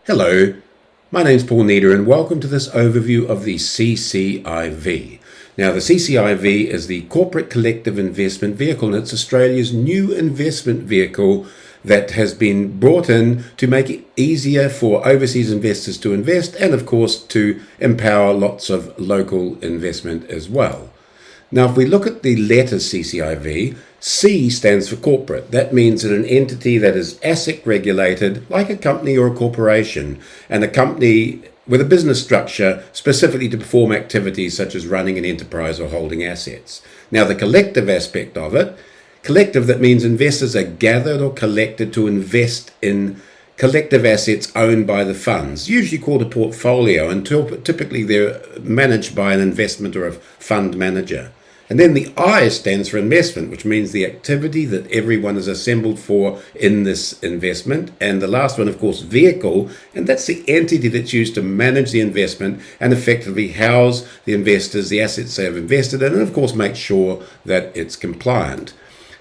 Hello, my name's Paul Nieder and welcome to this overview of the CCIV. Now, the CCIV is the Corporate Collective Investment Vehicle, and it's Australia's new investment vehicle that has been brought in to make it easier for overseas investors to invest and, of course, to empower lots of local investment as well. Now, if we look at the letter CCIV, C stands for corporate. That means that an entity that is ASIC regulated, like a company or a corporation, and a company with a business structure specifically to perform activities such as running an enterprise or holding assets. Now, the collective aspect of it, collective, that means investors are gathered or collected to invest in collective assets owned by the funds, usually called a portfolio, and typically they're managed by an investment or a fund manager. And then the I stands for investment, which means the activity that everyone is assembled for in this investment. And the last one, of course, vehicle, and that's the entity that's used to manage the investment and effectively house the investors, the assets they have invested in, and of course make sure that it's compliant.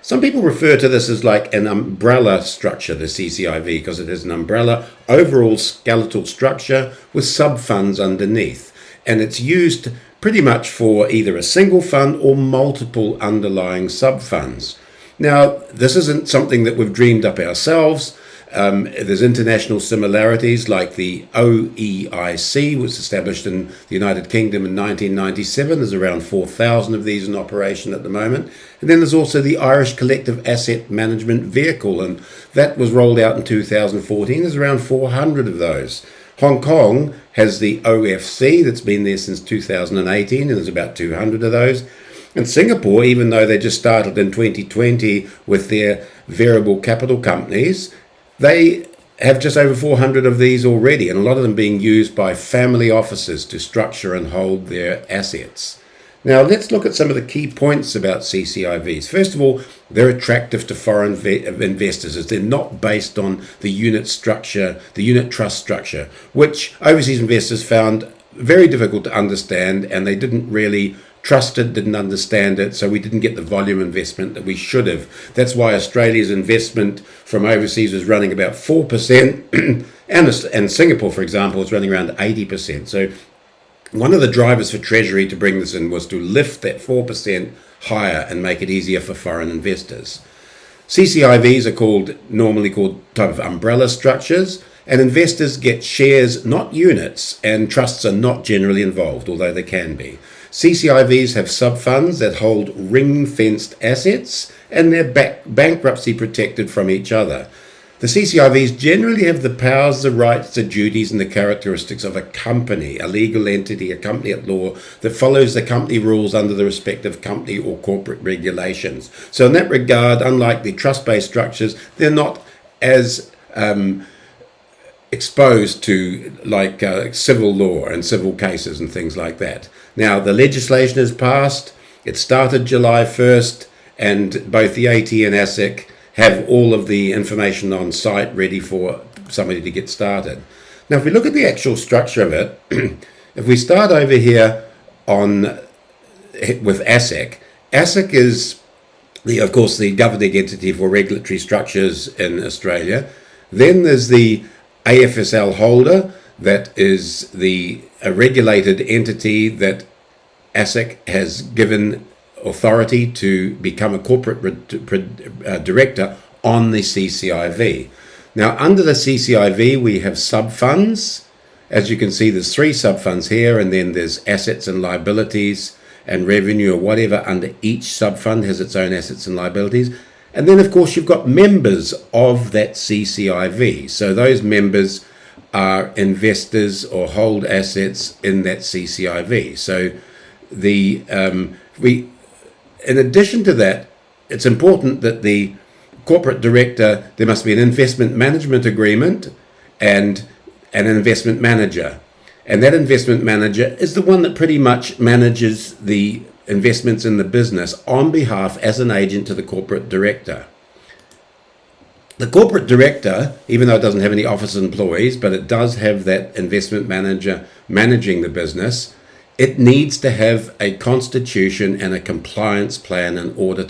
Some people refer to this as like an umbrella structure, the CCIV, because it is an umbrella overall skeletal structure with sub-funds underneath. And it's used pretty much for either a single fund or multiple underlying sub-funds. Now, this isn't something that we've dreamed up ourselves. There's international similarities like the OEIC, which was established in the United Kingdom in 1997. There's around 4,000 of these in operation at the moment. And then there's also the Irish Collective Asset Management Vehicle, and that was rolled out in 2014. There's around 400 of those. Hong Kong has the OFC that's been there since 2018, and there's about 200 of those. And Singapore, even though they just started in 2020 with their variable capital companies, they have just over 400 of these already, and a lot of them being used by family offices to structure and hold their assets. Now, let's look at some of the key points about CCIVs. First of all, they're attractive to foreign investors as they're not based on the unit structure, the unit trust structure, which overseas investors found very difficult to understand, and they didn't really trust it, didn't understand it, so we didn't get the volume investment that we should have. That's why Australia's investment from overseas was running about 4%, and Singapore, for example, is running around 80%. So one of the drivers for Treasury to bring this in was to lift that 4% higher and make it easier for foreign investors. CCIVs are normally called type of umbrella structures, and investors get shares, not units, and trusts are not generally involved, although they can be. CCIVs have sub-funds that hold ring-fenced assets, and they're bankruptcy protected from each other. The CCIVs generally have the powers, the rights, the duties, and the characteristics of a company, a legal entity, a company at law that follows the company rules under the respective company or corporate regulations. So in that regard, unlike the trust-based structures, they're not as exposed to like civil law and civil cases and things like that. Now, the legislation has passed. It started July 1st, and both the AT and ASIC have all of the information on site ready for somebody to get started. Now, if we look at the actual structure of it, if we start over here with ASIC, ASIC is, of course, the governing entity for regulatory structures in Australia. Then there's the AFSL holder, that is a regulated entity that ASIC has given authority to become a corporate director on the CCIV. Now, under the CCIV, we have sub-funds. As you can see, there's 3 sub-funds here, and then there's assets and liabilities and revenue or whatever under each sub-fund has its own assets and liabilities. And then, of course, you've got members of that CCIV. So those members are investors or hold assets in that CCIV. So in addition to that, it's important that the corporate director, there must be an investment management agreement and an investment manager. And that investment manager is the one that pretty much manages the investments in the business on behalf as an agent to the corporate director. The corporate director, even though it doesn't have any office employees, but it does have that investment manager managing the business, it needs to have a constitution and a compliance plan in order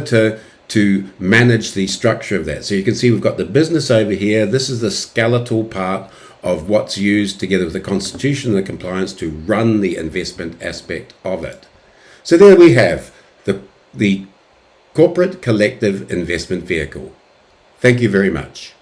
to to manage the structure of that. So you can see we've got the business over here. This is the skeletal part of what's used together with the constitution and the compliance to run the investment aspect of it. So there we have the corporate collective investment vehicle. Thank you very much.